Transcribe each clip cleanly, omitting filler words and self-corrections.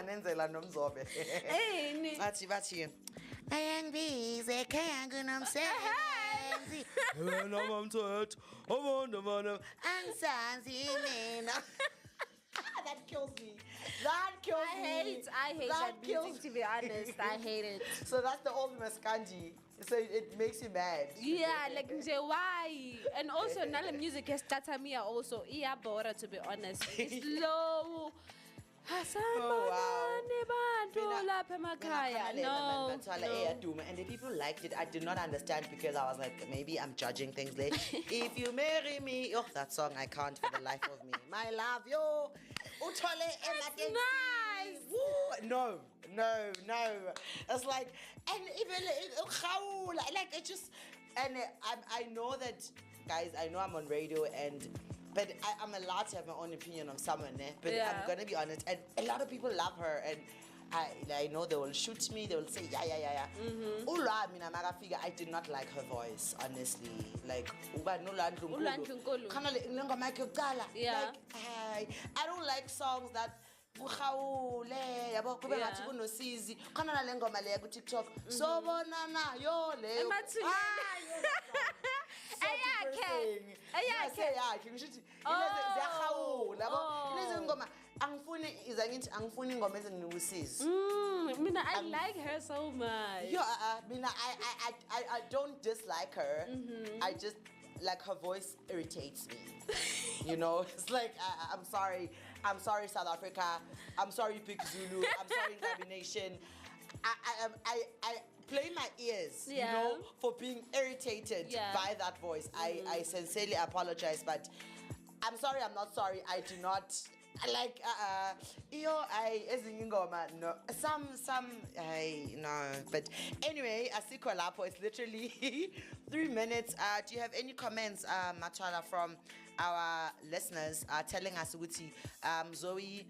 nganenzela nomzobe. Bathi ayangbize ekhaya kunomsebenzi. Wena mamthetho obona angisazi mina. That kills me. That kills me. I hate that music, to be honest. I hate it. So that's the old Maskandi. So it makes you mad. Yeah, like why? And also nala music has tatamia also. Iya bora, to be honest. It's low. Oh wow. No. And the people liked it. I did not understand because I was like, maybe I'm judging things late. If you marry me, that song I can't for the life of me. My love, yo. It's nice. No. It's like, and even like it just, and I know that, guys. I know I'm on radio but I'm allowed to have my own opinion on someone, but I'm gonna be honest, and a lot of people love her, and I know they will shoot me, they will say yeah. I did not like her voice, honestly. Like I don't like songs that I like her so much. I don't dislike her. I just like her voice irritates me. It's like I'm sorry South Africa, I'm sorry Big Zulu, I'm sorry Gabi Nation. I play my ears, for being irritated by that voice. I sincerely apologize, but I'm sorry, I'm not sorry. I do not like no. But anyway, Asiko Lapo, it's literally 3 minutes. Do you have any comments, Matwala, from our listeners telling us ukuthi Zoe,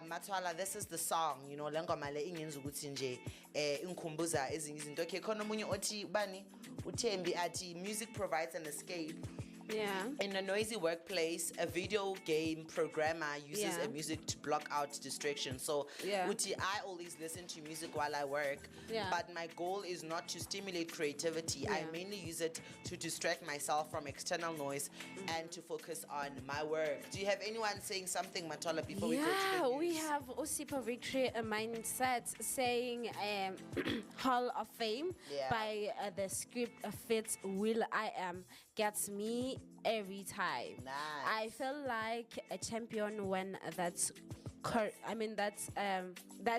Matwala, this is the song, lengoma le ingenza ukuthi nje ingikhumbuza ezinye izinto. Okay, khona omunye othi bani uThembi athi music provides an escape. Yeah. In a noisy workplace, a video game programmer uses a music to block out distractions. So, Uti, I always listen to music while I work, but my goal is not to stimulate creativity. I mainly use it to distract myself from external noise and to focus on my work. Do you have anyone saying something, Matola, before we go to the news? We have Osipa Victory Mindset saying Hall of Fame by the script Fits Will I Am gets me every time. Nice. I feel like a champion when that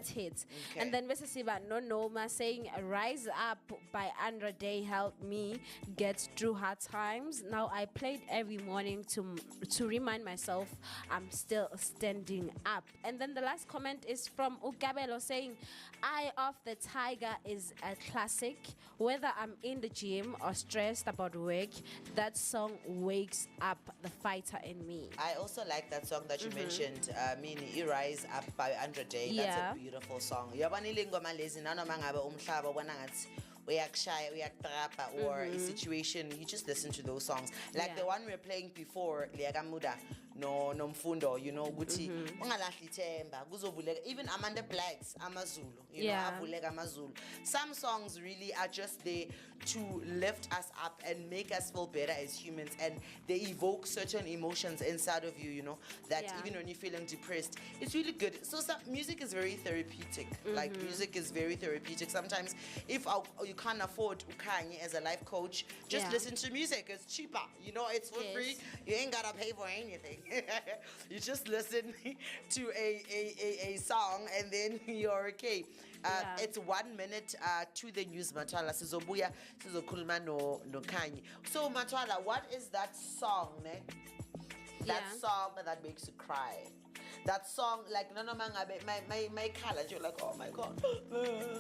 hits. Okay. And then Vesasiba No Noma saying Rise Up by Andra Day helped me get through hard times. Now I played every morning to remind myself I'm still standing up. And then the last comment is from Ukabelo saying Eye of the Tiger is a classic. Whether I'm in the gym or stressed about work, that song wakes up the fighter in me. I also like that song that you mentioned, Rise Up by Andra Day. That's a beautiful song. Or a situation, you just listen to those songs. Like the one we were playing before, no Mfundo, Guti, even Amanda Black's Amazulu, Amazulu. Some songs really are just there to lift us up and make us feel better as humans, and they evoke certain emotions inside of you, that even when you're feeling depressed, it's really good. So music is very therapeutic. Like music is very therapeutic. Sometimes if you can't afford Ukanye as a life coach, just listen to music. It's cheaper, it's for free. You ain't gotta pay for anything. You just listen to a song and then you're okay. It's 1 minute to the news, Matwala. Sizobuya sizokhuluma no Kanye. So Matwala, what is that song, That song that makes you cry? That song, like my color, you're like, oh my god,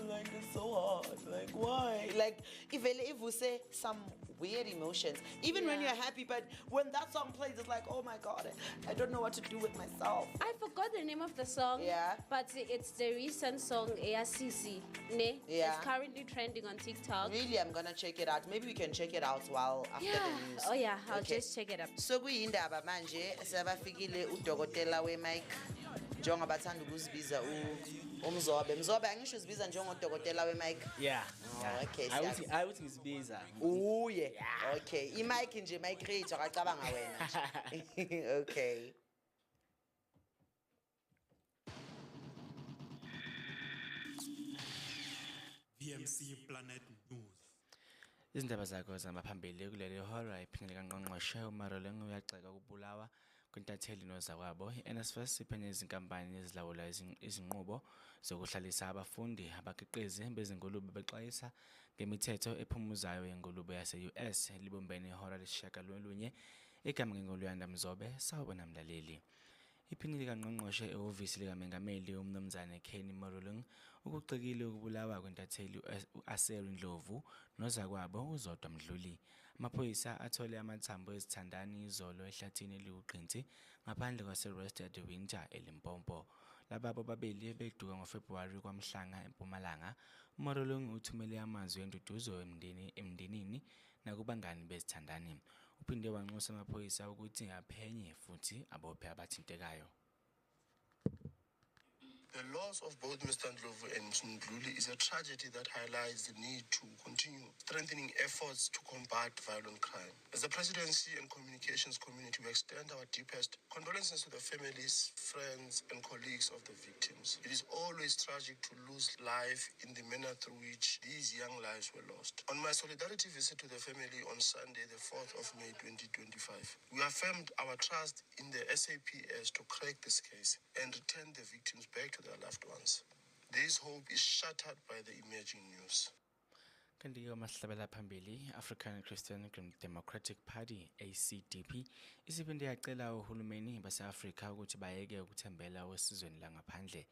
like it's so hard, like why? Like if we say some weird emotions, even when you're happy, but when that song plays, it's like, oh my god, I don't know what to do with myself. I forgot the name of the song. But it's the recent song ASCC. It's currently trending on TikTok. Really, I'm gonna check it out. Maybe we can check it out while after the news. Oh yeah, I'll just check it up. So kuyindaba manje sebafikile udokotela we Mike njengoba bathanda ukuzibiza umzobe. Mzobe angisho uzibiza njengodokotela we-mic. Yeah. Okay, I would ngizibiza. Uye. Okay. I-mic nje mic creator akacabanga wena nje. Okay. VMC Planet News. Izindaba zakho zamaphambili kuleli hora iphindile kaNgqongqoshe uMaroleng uyagxeka ukubulawa kwentatheli nozakwabo. iNSFAS iphenye izinkampani ezilawula izinqubo zokuhlalisa abafundi abakhiqizi bezingulube bexwayisa ngemithetho ephumuzayo yengulube yase-US libumbene ihora lesishiyagalolunye igama ngeNgoluyanda Mzobe sawubona mlaleli. Iphini kaNgqongqoshe ehhovisi likaMengameli umnumzane Kenny Maroleng ukuxekile ukubulawa kwentatheli uAseri Ndlovu nozakwabo uZodwa Mdluli. Amaphoyisa athole amathambo ezithandani izolo ehlathini eliwuqinti ngaphandle kwaseRest at the Winter eLimpopo. Laba bobabili beduka ngoFebruwari kwaMhlanga eMpumalanga. uMaroleng uthumele amazwi enduduzo emndenini nakubangani bezithandani. Uphinde wanxusa amaphoyisa ukuthi aphenye futhi abophe abathintekayo. The loss of both Mr. Ndlovu and Ndluli is a tragedy that highlights the need to continue strengthening efforts to combat violent crime. As the Presidency and Communications community, we extend our deepest condolences to the families, friends, and colleagues of the victims. It is always tragic to lose life in the manner through which these young lives were lost. On my solidarity visit to the family on Sunday, the 4th of May 2025, we affirmed our trust in the SAPS to crack this case and return the victims back to their loved ones. This hope is shattered by the emerging news. Kanti mahlabela phambili African Christian Democratic Party ACDP isiphinde yacela uhulumeni base-Afrika ukuthi bayeke ukuthembela wesizweni langaphandle.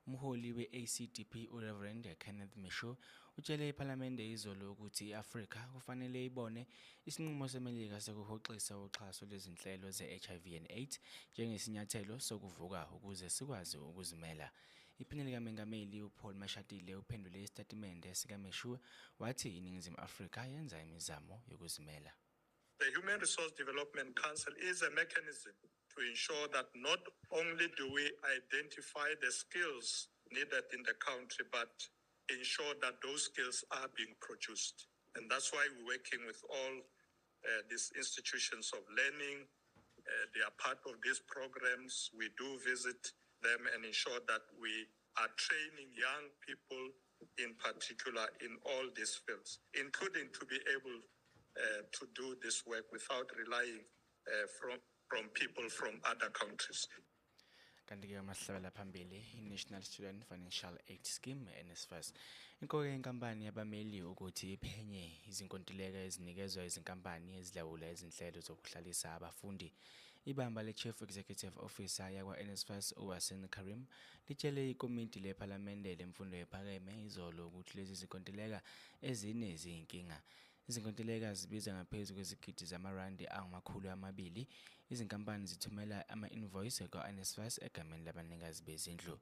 Umholi we-ACDP uReverend Kenneth Mishu utshele iPhalamende izolo ukuthi iAfrika kufanele ibone isinqumo seMelika sokuhoxisa uxhaso lwezinhlelo ze-HIV and AIDS njengesinyathelo sokuvuka ukuze sikwazi ukuzimela. Iphini likaMengameli uPaul Mashatile uphendule isitatimende sikaMishu wathi iNingizimu Afrika yenza imizamo yokuzimela. The Human Resource Development Council is a mechanism to ensure that not only do we identify the skills needed in the country, but ensure that those skills are being produced. And that's why we're working with all these institutions of learning. They are part of these programs. We do visit them and ensure that we are training young people in particular in all these fields, including to be able to do this work without relying from people from other countries. Kanti-ke mahlabela phambili i-National Student Financial Aid Scheme NSFAS inkoke inkampani yabameli ukuthi iphenye izinkontileka ezinikezwa izinkampani ezilawula izinhlelo zokuhlalisa abafundi. Ibamba le-Chief Executive Officer yakwa-NSFAS uWasim Karim litshele ikomiti lePhalamende lemfundo ephakeme izolo ukuthi lezi zinkontileka ezine ziyinkinga. Izinkontileka zibiza ngaphezu kwezigidi zamarandi angama200. Izinkampani zithumela ama-invoice kwa-NSFAS egameni labanikazi bezindlu.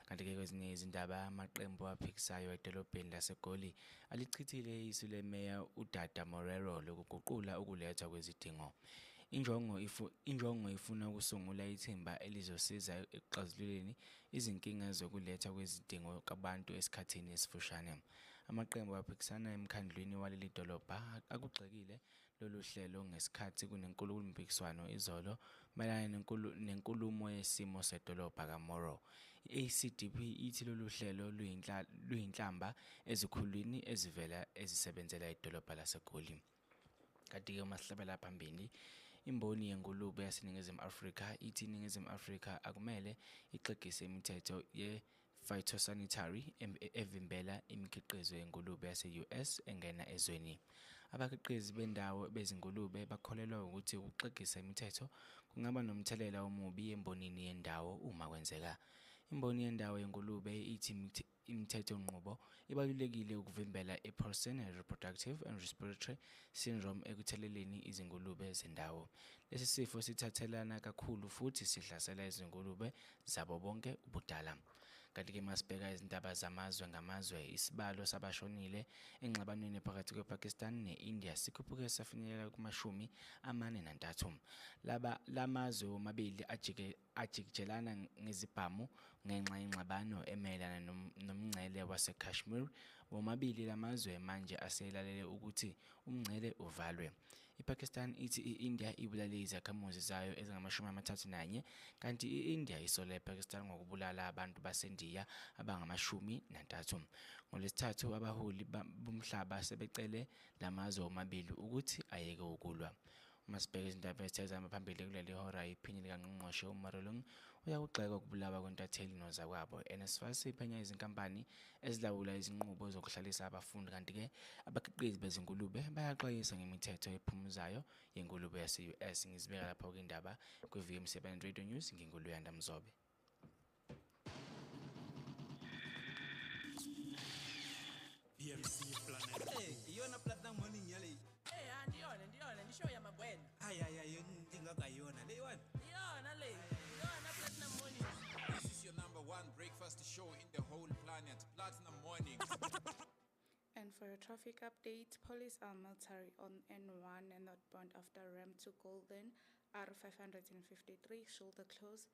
Kanti-ke kwezinye izindaba amaqembu aphikisayo edolobheni laseGoli alichithile isu lemeya uDada Morero lokuguqula ukulethwa kwezidingo. Injongo ifuna ukusungula ithimba elizosiza ekuxazululeni izinkinga zokuletha kwezidingo kabantu esikhathini esifushane. Amaqembu aphikisana emkhandlwini waleli dolobha akugxekile lolu hlelo ngesikhathi kunenkulumo-mpikiswano izolo mayelana nenkulumo yesimo sedolobha kaMoro. I-ACDP ithi lolu hlelo luyinhlamba ezikhulwini ezivela ezisebenzela idolobha laseGoli. Kanti-ke mahlabela phambili imboni yengulube yaseNingizimu Afrika ithi iNingizimu Afrika akumele ixegise imithetho ye-phytosanitary evimbela imikhiqizo yengulube yase-US engena ezweni. Abakhiqizi bendawo bezingulube bakholelwa ukuthi ukuxegisa imithetho kungaba nomthelela omubi embonini yendawo uma kwenzeka. Imboni yendawo yengulube ithi imithetho nqubo ibalulekile ukuvimbela i-person reproductive and respiratory syndrome ekutheleleni izingulube zendawo. Lesi sifo sithathelana kakhulu futhi sihlasela izingulube zabo bonke ubudala. Kanti-ke masibheka izindaba zamazwe ngamazwe, isibalo sabashonile engxabanweni phakathi kwePakistan ne-India sikhuphuke safinyelela kuma-43. Lamazwe omabili ajikijelana ngezibhamu ngenxa yengxabano emayelana nomngcele waseKashmir. Womabili lamazwe manje aselalele ukuthi umngcele uvalwe. IPakistan ithi i-India ibulale izakhamuzi zayo ezingama-31, kanti i-India isole iPakistan ngokubulala abantu baseNdiya abangama-30. NgoLwesithathu abaholi bomhlaba sebecele lamazwe omabili ukuthi ayeke ukulwa. Uma sibheka izindaba ezithezama phambili kuleli hora, iphini likangqongqoshe uMarolong uyakugxeka ukubulawa kwentatheli nozakwabo. NSFAS iphenya izinkampani ezilawula izinqubo zokuhlalisa abafundi, kanti-ke abakhiqizi bezingulube bayaxwayisa ngemithetho ephumuzayo yengulube yase-US. Ngizibeka lapho kwindaba kwi-VMC Planet Radio News, nginguluyanda Mzobe. VMC Planet. Hey, iyona platinum morning yale. Hey, ndiyona ndisho ya magwena. Hayi ndingakayona le one. Iyona platinum morning. This is your number one breakfast show in the whole planet, Platinum Morning. And for a traffic update, police are military on N1 and northbound after ramp to Golden, R553, shoulder close.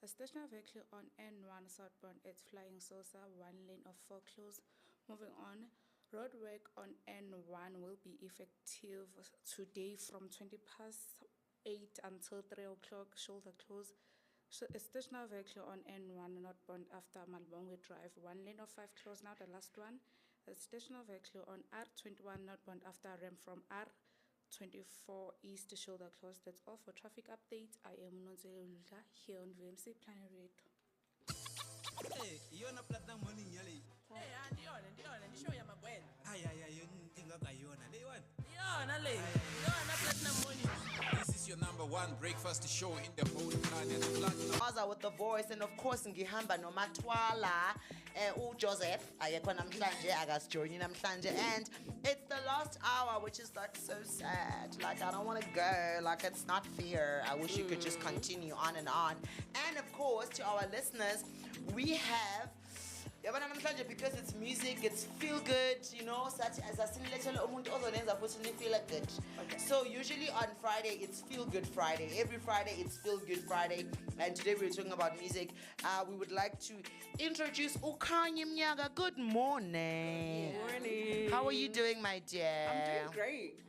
A stationary vehicle on N1 southbound at Flying Saucer, 1 lane of 4 close. Moving on, road work on N1 will be effective today from 8 until 3 o'clock, shoulder close. So a stationary vehicle on N1 northbound after Malbongwe Drive, 1 lane of 5 close. Now the last one, a stationary vehicle on R21 northbound after ramp from R24 east, shoulder close. That's all for traffic updates. I am Nonzelo Lula here on VMC Planet Radio. Hey, iyona platinum morning yale. Hey, ndiyona ndisho ya magwena. Hayi ndingakayona le one. Iyona platinum morning. This is your number one breakfast show in the whole planet, Platinum. Aza with the voice, and of course ngihamba noMathwala uJoseph akekho namhlanje akasijoyini namhlanje, and it's the last hour, which is like so sad. Like I don't want to go, like it's not fair. I wish you could just continue on and on. And of course to our listeners, we have because it's music, it's feel good, you know, such as a feel good. Okay. So usually on Friday it's feel good Friday. Every Friday it's feel good Friday, and today we're talking about music. We would like to introduce Kanyisa Mnyaka. Good morning. Good morning. How are you doing, my dear? I'm doing great.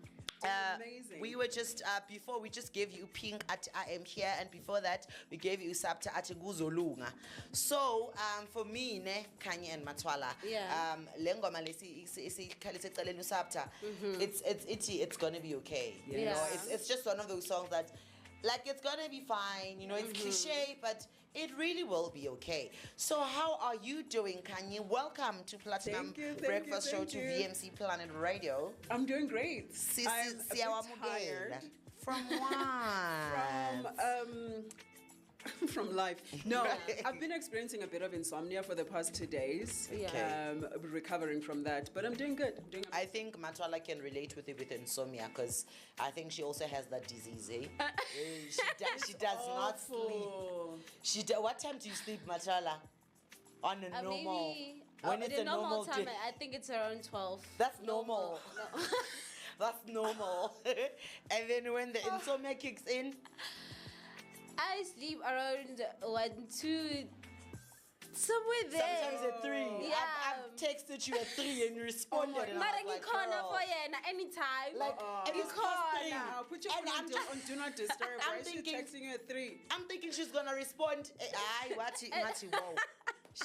Amazing. We were just before we just gave you Pink at I Am Here, and before that we gave you Sabta at Guzolunga. So for me, Kanye and Mathwala, lengoma lesi isikhalise Sabta, it's gonna be okay. You know, it's just one of those songs that, like, it's gonna be fine. You know, it's cliche, but it really will be okay. So how are you doing, Kanye? Welcome to Platinum Breakfast Show to VMC Planet Radio. I'm doing great. I'm a bit tired. From what? From life. No, I've been experiencing a bit of insomnia for the past 2 days. Recovering from that, but I'm doing good. I think Mathwala can relate with it with insomnia, because I think she also has that disease. She does not sleep. What time do you sleep, Mathwala? On a normal. When it's a normal time, day. I think it's around 12. That's normal. No. That's normal. And then when the insomnia kicks in, I sleep around 1, 2, somewhere there. Sometimes at 3. Yeah. I've texted you at 3 and you responded. And I was like, corner for you anytime. Like, and it's past 3. I'll put your phone on do not disturb. Why is she texting you at 3? I'm thinking she's gonna respond. Wow.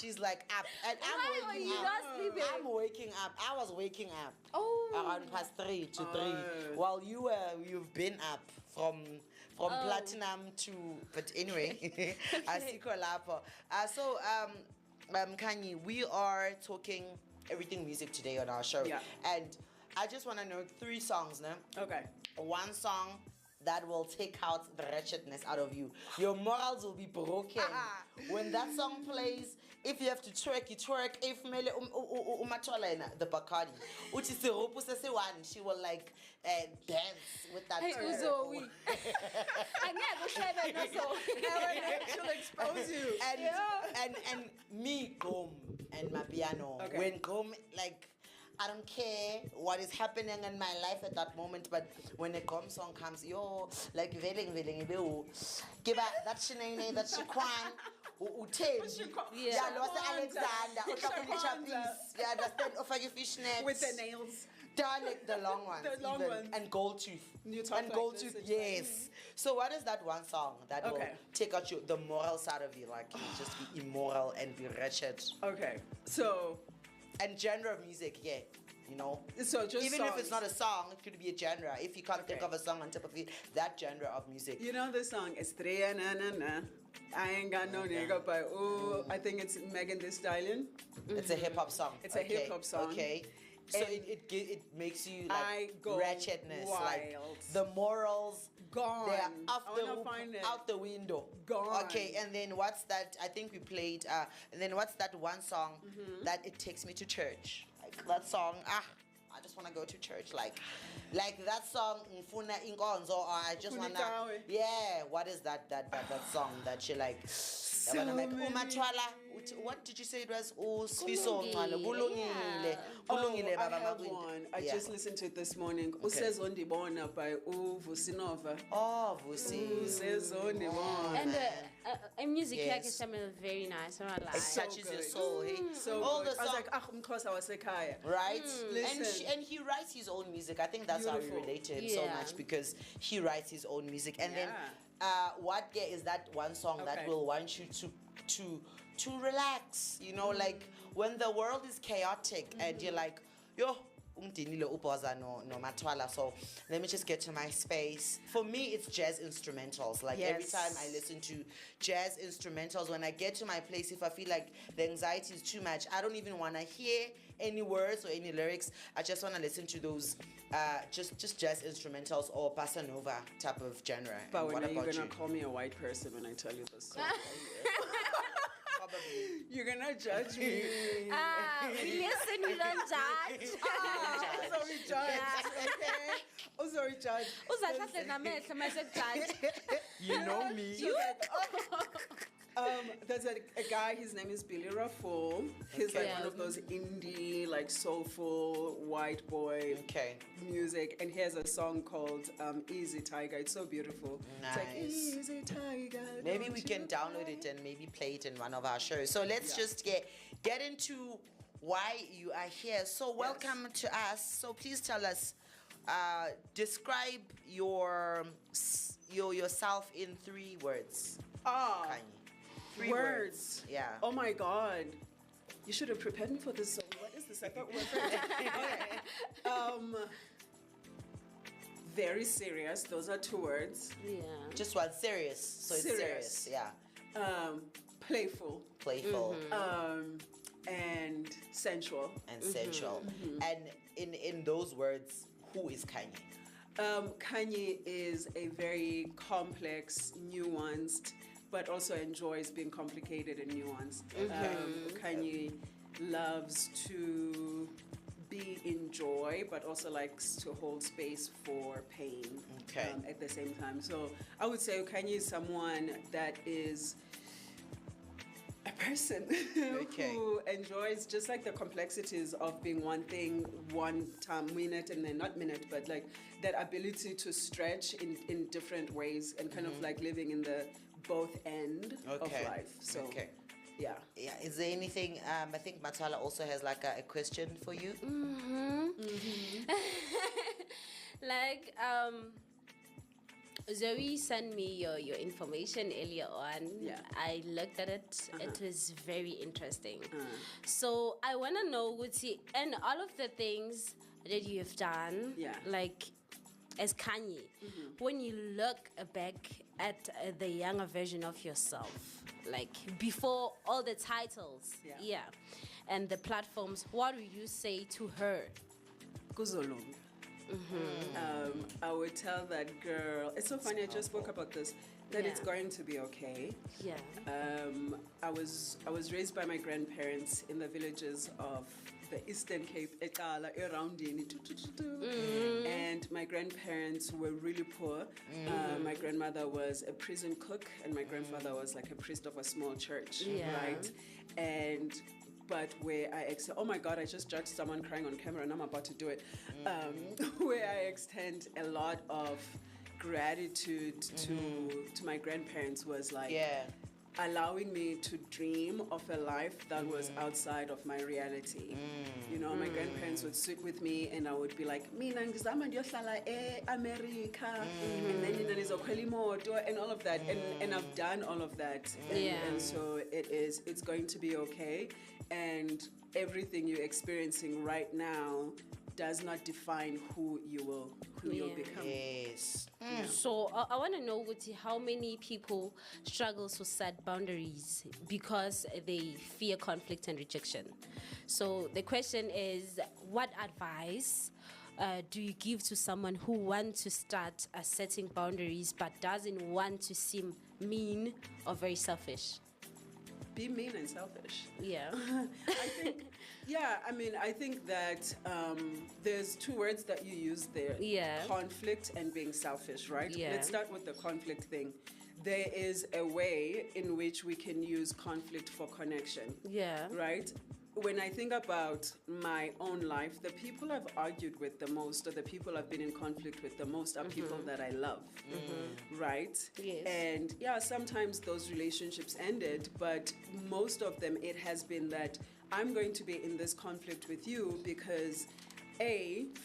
She's like up, and I'm waking up. Not sleeping? I'm waking up. I was waking up. Oh. Around past 3 to 3. While you've been up from platinum to, but anyway, so Kanye, we are talking everything music today on our show, and I just want to know 3 songs now. Okay. 1 song that will take out the wretchedness out of you. Your morals will be broken when that song plays. if you have to twerk, you twerk. If mele umathola yena the Bacardi, uthi sirupu sese one, she will like dance with that. Hey, Uzowi. Angeke uhlebe naso. She'll expose you. And me Gom and my piano. Okay. When Gom, like, I don't care what is happening in my life at that moment, but when a Gom song comes, yo, like veling give that shenane, that shikwan, utem, yeah, Los Alexander, you understand? Offer you fishnet with the nails. Like the long ones, long even, ones. and gold tooth. And like gold tooth, yes. So what is that one song that will take out the moral side of you, like you just be immoral and be wretched? Okay, so and genre of music, yeah, you know. So just even songs. if it's not a song, it could be a genre. If you can't think of a song on top of it, that genre of music. You know the song Estrella na na na. I ain't got no nigga, but I think it's Megan Thee Stallion. It's a hip hop song. It's a hip hop song. Okay. So it makes you like wretchedness, wild. like the morals gone. They're out the window. Gone. Okay, and then what's that? I think we played. And then what's that one song that it takes me to church? Like that song. I just want to go to church. Like that song. Mfuna inkonzo. Or I just wanna. Yeah. What is that song that you like? What did you say it was? Kulungile. I have one. I just listened to it this morning. Usezondibona by Vusinova. Oh, Vusi. Usezondibona. And music like is very nice. It touches your soul. Hey? So all good. the songs. I was like, Wasekaya. Right? Listen. And he writes his own music. I think that's how we relate to him so much, because he writes his own music. And then what is that one song that will want you to relax, you know, like when the world is chaotic and you're like, yo, no matwala, so let me just get to my space. For me, it's jazz instrumentals. Like every time I listen to jazz instrumentals, when I get to my place, if I feel like the anxiety is too much, I don't even want to hear any words or any lyrics. I just want to listen to those just jazz instrumentals or bossa nova type of genre. But when are you gonna call me a white person when I tell you this song? You're gonna judge me. Listen, we don't judge. So we judge, okay? Also we judge. You know me. There's a guy, his name is Billy Rafful. He's like one of those indie, like soulful white boy music, and he has a song called Easy Tiger. It's so beautiful. Nice. It's like, Easy Tiger. Maybe we can download it and maybe play it in one of our shows. So let's just get into why you are here. So welcome to us. So please tell us, describe yourself in 3 words. Kanye. 3 words. Yeah. Oh my God. You should have prepared me for this song. What is this? I thought we were very serious. Those are 2 words. Yeah. Just one. Serious. So it's serious. Yeah. Playful. Playful. And sensual. And sensual. And in those words, who is Kanye? Kanye is a very complex, nuanced, but also enjoys being complicated and nuanced. Kanye loves to be in joy, but also likes to hold space for pain at the same time. So I would say Kanye is someone that is a person who enjoys just like the complexities of being one thing, one time, minute, and then not minute, but like that ability to stretch in different ways and kind of like living in the both end of life. So yeah. Is there anything? I think Matala also has like a question for you. Like Zoe sent me your information earlier on. Yeah. I looked at it. It was very interesting. So I want to know, and all of the things that you have done, like as Kanye, when you look back at the younger version of yourself, like before all the titles, and the platforms, what do you say to her? I would tell that girl, it's so funny, I just spoke about this. that it's going to be okay. Yeah. I was raised by my grandparents in the villages of the Eastern Cape, around and my grandparents were really poor. My grandmother was a prison cook, and my grandfather was like a priest of a small church, right? But where I oh my God, I just judged someone crying on camera, and I'm about to do it. Where I extend a lot of gratitude to my grandparents was like allowing me to dream of a life that was outside of my reality. You know, my grandparents would sit with me and I would be like, Mina ngizama ndiyohlala America, and then nizokhwela imoto and all of that. And I've done all of that. And so it's going to be okay. And everything you're experiencing right now does not define who you'll become. Yes. So I want to know, Wuti, how many people struggle to set boundaries because they fear conflict and rejection. So the question is, what advice do you give to someone who wants to start setting boundaries but doesn't want to seem mean or very selfish? Be mean and selfish. Yeah. I think that there's two words that you use there. Yeah. Conflict and being selfish, right? Yeah. Let's start with the conflict thing. There is a way in which we can use conflict for connection. Yeah. Right? When I think about my own life, the people I've argued with the most, or the people I've been in conflict with the most, are people that I love, right? Yes. And sometimes those relationships ended, but most of them, it has been that I'm going to be in this conflict with you because,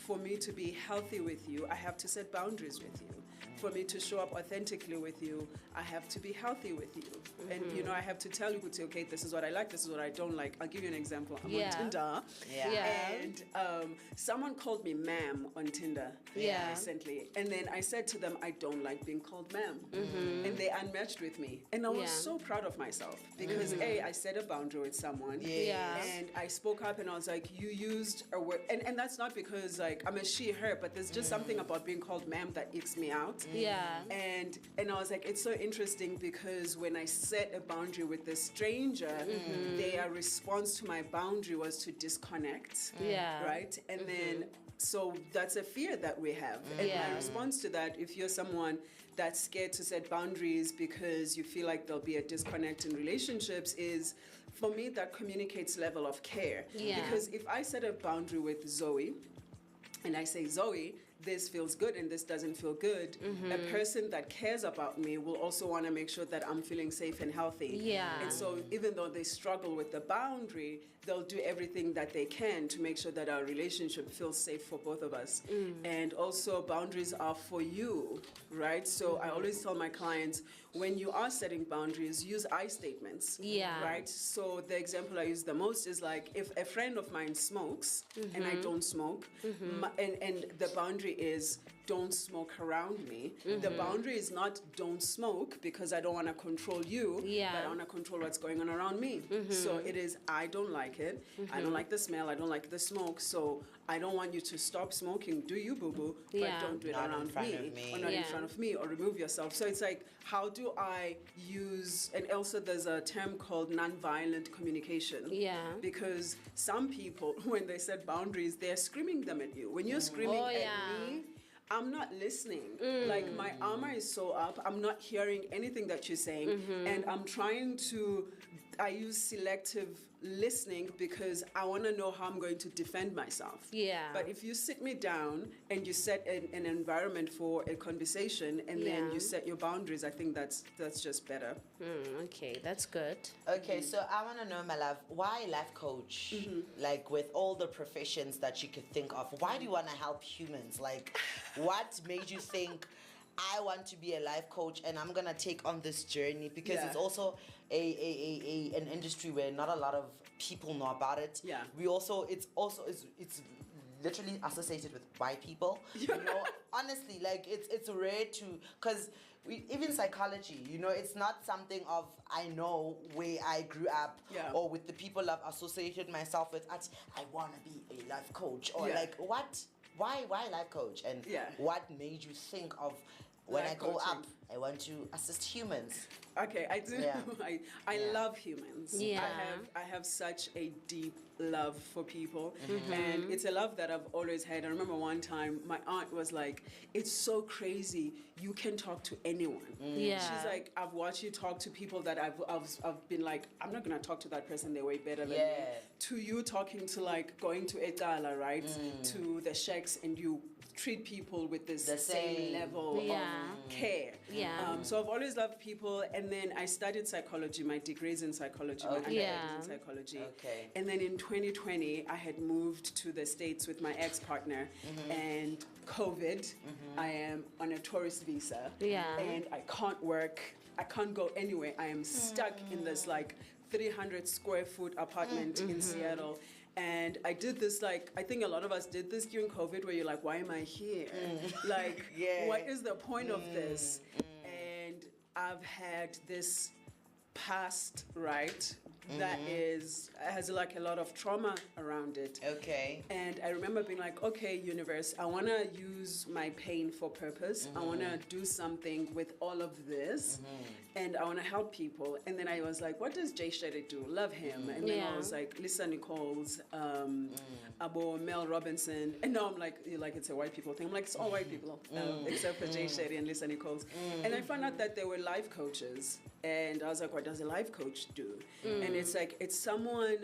for me to be healthy with you, I have to set boundaries with you. For me to show up authentically with you, I have to be healthy with you. And, I have to tell you, okay, this is what I like, this is what I don't like. I'll give you an example. I'm on Tinder. And someone called me ma'am on Tinder recently. And then I said to them, I don't like being called ma'am. And they unmatched with me. And I was so proud of myself because, I set a boundary with someone. And I spoke up and I was like, you used a word. And that's not because, like, I'm a she, her, but there's just something about being called ma'am that icks me out. And I was like, it's so interesting because when I set a boundary with a stranger, their response to my boundary was to disconnect. Right? And then, so that's a fear that we have. And my response to that, if you're someone that's scared to set boundaries because you feel like there'll be a disconnect in relationships, is, for me, that communicates level of care. Because if I set a boundary with Zoe, and I say, Zoe, this feels good and this doesn't feel good, a person that cares about me will also want to make sure that I'm feeling safe and healthy. And so even though they struggle with the boundary, they'll do everything that they can to make sure that our relationship feels safe for both of us. And also, boundaries are for you, right? So I always tell my clients, when you are setting boundaries, use I statements, right? So the example I use the most is like, if a friend of mine smokes and I don't smoke, and the boundary is don't smoke around me. The boundary is not don't smoke because I don't want to control you, but I want to control what's going on around me. So it is, I don't like it. I don't like the smell. I don't like the smoke. So I don't want you to stop smoking. Do you, boo-boo? But don't do it Not around in front me. of me. Or not in front of me, or remove yourself. So it's like, how do I use, and also there's a term called nonviolent communication. Because some people, when they set boundaries, they're screaming them at you. When you're screaming at me, I'm not listening. Like, my armor is so up, I'm not hearing anything that you're saying. And I'm trying to, I use selective listening because I want to know how I'm going to defend myself. But if you sit me down and you set an environment for a conversation and then you set your boundaries, I think that's just better. Okay, that's good. Okay, so I want to know, my love, why life coach? Like, with all the professions that you could think of, why do you want to help humans? Like, what made you think, I want to be a life coach and I'm going to take on this journey? Because it's also an industry where not a lot of people know about it. It's literally associated with white people. You know, honestly, like, it's rare to, because even psychology, you know, it's not something of I know where I grew up or with the people I've associated myself with. I want to be a life coach, or like, what? Why life coach? And what made you think of when I Life grow coaching. up, I want to assist humans. Okay, I do. Yeah. I Yeah. love humans. Yeah. I have such a deep love for people, Mm-hmm. and it's a love that I've always had. I remember one time my aunt was like, "It's so crazy. You can talk to anyone." Yeah. She's like, "I've watched you talk to people that I've been like, I'm not gonna talk to that person. They're way better than me." Yeah. To you talking to like going to Etala, right? To the shacks, and you treat people with this The same same. level Yeah. of care. Yeah. So I've always loved people, and then I studied psychology. My degree's in psychology. My Okay. undergrad is in Yeah. psychology. Okay. And then in 2020, I had moved to the States with my ex-partner, and COVID. I am on a tourist visa. Yeah. And I can't work. I can't go anywhere. I am stuck in this like 300 square foot apartment in Seattle. And I did this, like, I think a lot of us did this during COVID, where you're like, why am I here? Like, Yeah. what is the point of this? And I've had this past, right, that has like a lot of trauma around it. Okay. And I remember being like, okay, universe, I want to use my pain for purpose. I want to do something with all of this. And I want to help people. And then I was like, what does Jay Shetty do? Love him. And then I Yeah. was like, Lisa Nichols, Abo, Mel Robinson. And now I'm like, you're like, it's a white people thing. I'm like, it's all white people, except for Jay Shetty and Lisa Nichols. And I found out that they were life coaches. And I was like, what does a life coach do? And it's like, it's someone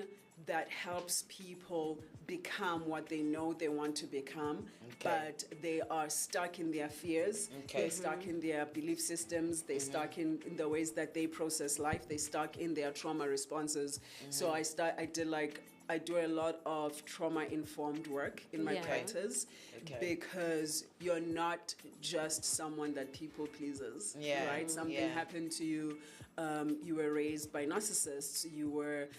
that helps people become what they know they want to become, but they are stuck in their fears, they're stuck in their belief systems, they're stuck in the ways that they process life, they're stuck in their trauma responses. So I do a lot of trauma-informed work in my Yeah. practice because you're not just someone that people pleases, right? Something happened to you. You were raised by narcissists. You were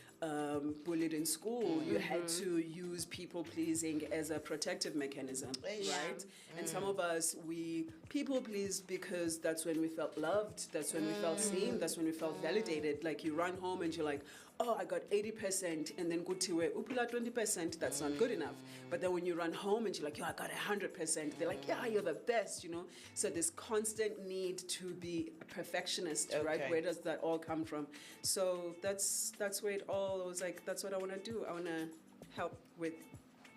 bullied in school. You had to use people pleasing as a protective mechanism, right? And some of us, we people please because that's when we felt loved. That's when we felt seen. That's when we felt validated. Like you run home and you're like, oh, I got 80%, and then Gutiwe, upula 20%, that's not good enough. But then when you run home and you're like, yo, I got 100%, they're like, yeah, you're the best, you know? So this constant need to be a perfectionist, right? Where does that all come from? So that's where it all was like, that's what I want to do. I want to help with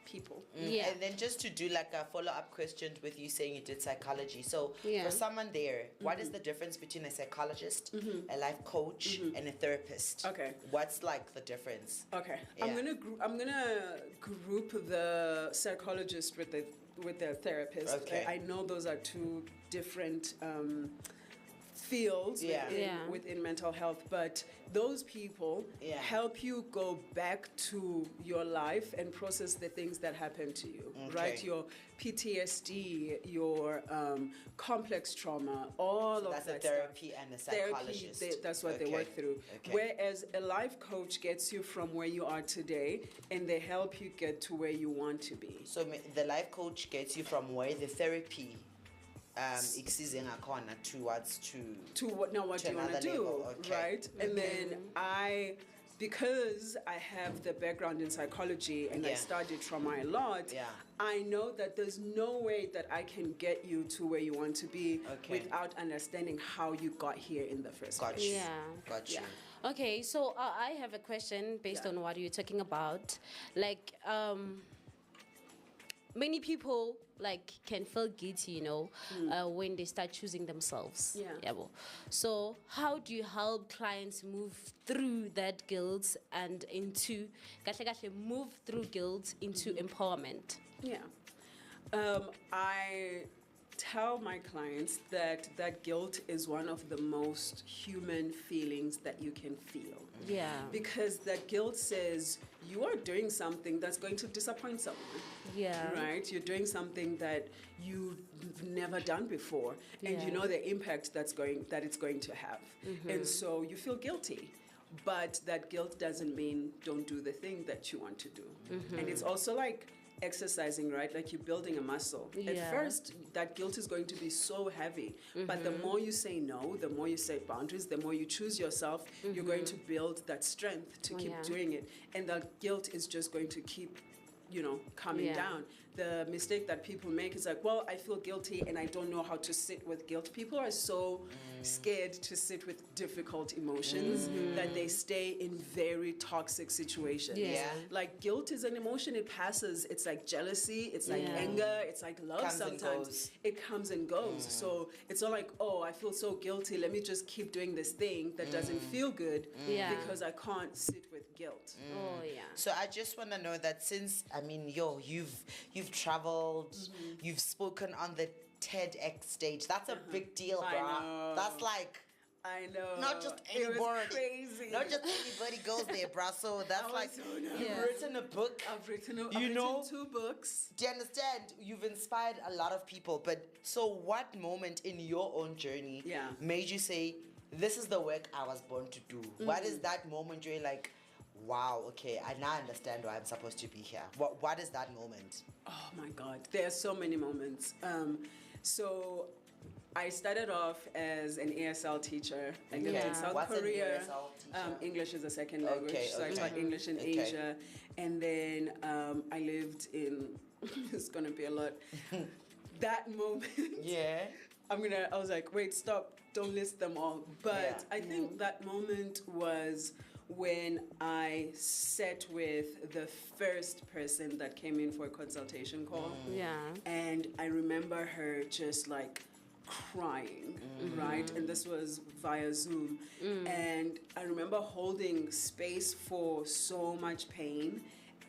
people. Yeah. And then just to do like a follow-up question with you saying you did psychology. So Yeah. for someone there, what is the difference between a psychologist, a life coach, and a therapist? Okay. What's like the difference? Okay, Yeah. I'm gonna group the psychologist with the therapist. Okay. I know those are two different fields within mental health, but those people help you go back to your life and process the things that happened to you, right? Your PTSD, your complex trauma, all of That's that a therapy stuff. and a psychologist. That's what they work through. Whereas a life coach gets you from where you are today, and they help you get to where you want to be. So the life coach gets you from where the therapy exceeding a corner towards to what do you want to do, level. Okay. right? And then because I have the background in psychology and I studied trauma a lot, I know that there's no way that I can get you to where you want to be without understanding how you got here in the first place. Yeah. Got you. Okay, so I have a question based on what you're talking about. Like, many people like can feel guilty, you know, when they start choosing themselves. Yabo. So how do you help clients move through that guilt and into move through guilt into empowerment? I tell my clients that guilt is one of the most human feelings that you can feel. Yeah. Because that guilt says you are doing something that's going to disappoint someone. Yeah. Right? You're doing something that you've never done before, and you know the impact that it's going to have. And so you feel guilty. But that guilt doesn't mean don't do the thing that you want to do. And it's also like exercising, right? Like you're building a muscle. At first, that guilt is going to be so heavy. But the more you say no, the more you set boundaries, the more you choose yourself, you're going to build that strength to keep doing it. And that guilt is just going to keep calming down. The mistake that people make is like, well, I feel guilty and I don't know how to sit with guilt. People are so scared to sit with difficult emotions that they stay in very toxic situations. Like guilt is an emotion, it passes. It's like jealousy, it's like anger, it's like love. Comes sometimes it comes and goes. So it's not like, oh, I feel so guilty, let me just keep doing this thing that doesn't feel good because I can't sit with guilt. Oh yeah. So I just want to know that since, I mean, you've traveled, you've spoken on the TEDx stage. That's a big deal, bro. I know. That's like, I know. not just It was anybody. crazy. Not just anybody goes there, bro. So that's like, you've written a book. I've written 2 books. Do you understand? You've inspired a lot of people. But so what moment in your own journey made you say, this is the work I was born to do? What is that moment you're like, wow, okay, I now understand why I'm supposed to be here? What is that moment? Oh my God, there are so many moments. So I started off as an ESL teacher. I lived in South Korea. English is a second language, so I taught English in Asia. And then I lived in, it's gonna be a lot. That moment. I was like, wait, stop, don't list them all. But I think that moment was when I sat with the first person that came in for a consultation call. And I remember her just like crying, right? And this was via Zoom. And I remember holding space for so much pain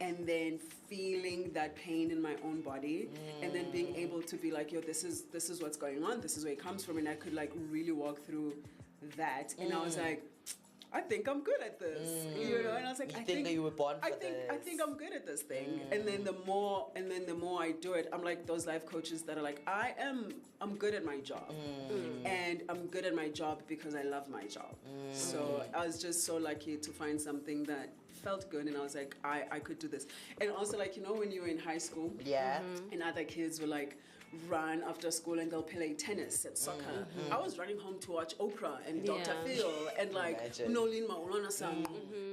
and then feeling that pain in my own body and then being able to be like, yo, this is what's going on, this is where it comes from. And I could like really walk through that. And I was like, I think I'm good at this, and I was like, I think that you were born for this. I think I'm good at this thing. And then the more I do it, I'm like those life coaches that are like, I'm good at my job, and I'm good at my job because I love my job. So I was just so lucky to find something that felt good, and I was like, I could do this. And also, like, when you were in high school, and other kids were like, run after school and they'll play tennis and soccer. I was running home to watch Oprah and Dr. Phil and like Nolin Maulana Sang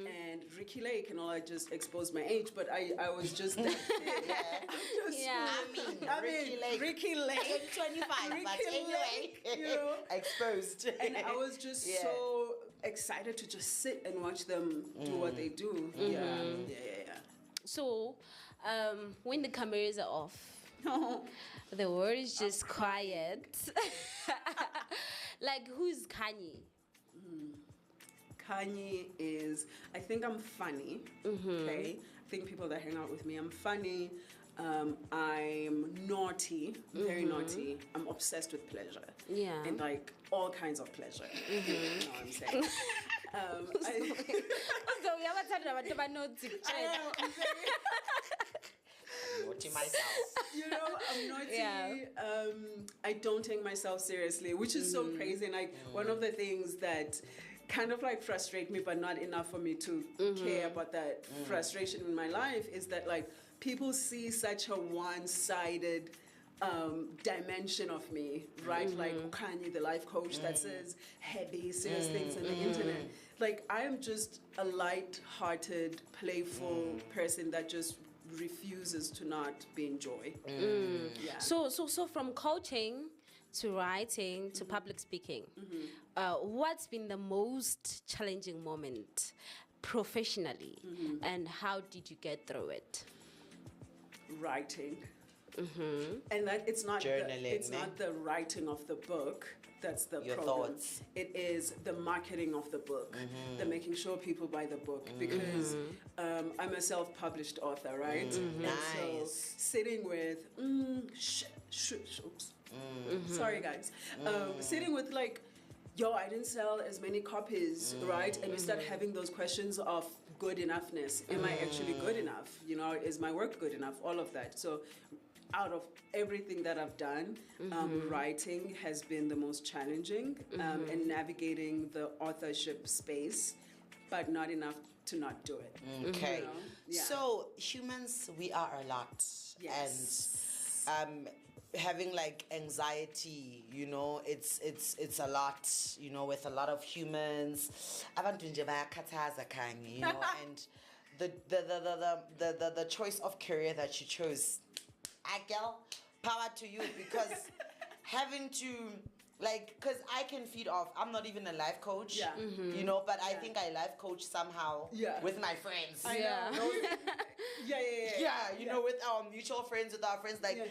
and Ricky Lake and all. I just exposed my age, but I was just that Ricky Lake 25, but anyway, exposed. And I was just so excited to just sit and watch them do what they do. So, when the cameras are off, the world is just quiet. Like, who's Kanye? Kanye is, I think I'm funny, okay? I think people that hang out with me, I'm funny. I'm naughty, very naughty. I'm obsessed with pleasure. And like all kinds of pleasure. You know what I'm saying? Naughty myself. I'm naughty. I don't take myself seriously, which is so crazy. And like one of the things that kind of like frustrate me, but not enough for me to care about that frustration in my life, is that like people see such a one-sided dimension of me, right? Like Kanye, the life coach that says heavy, serious things on the internet. Like I am just a light-hearted, playful person that just refuses to not be in joy. So from coaching to writing to public speaking, what's been the most challenging moment professionally, and how did you get through it? Writing. And that it's not the writing of the book that's the your problem. Thoughts. It is the marketing of the book, the making sure people buy the book, because I'm a self-published author, right? And so sitting with sorry guys, sitting with like, yo, I didn't sell as many copies, right? And you start having those questions of good enoughness. Am I actually good enough? Is my work good enough? All of that. So out of everything that I've done, writing has been the most challenging, and navigating the authorship space, but not enough to not do it. Okay. So humans, we are a lot. And having like anxiety, it's a lot, with a lot of humans. Abantu nje bayakhathaza Kanye, and the choice of career that you chose. Girl, power to you, because having to, like, because I can feed off. I'm not even a life coach, you know, but I think I life coach somehow with my friends. I know. You know, with our mutual friends, with our friends. Like,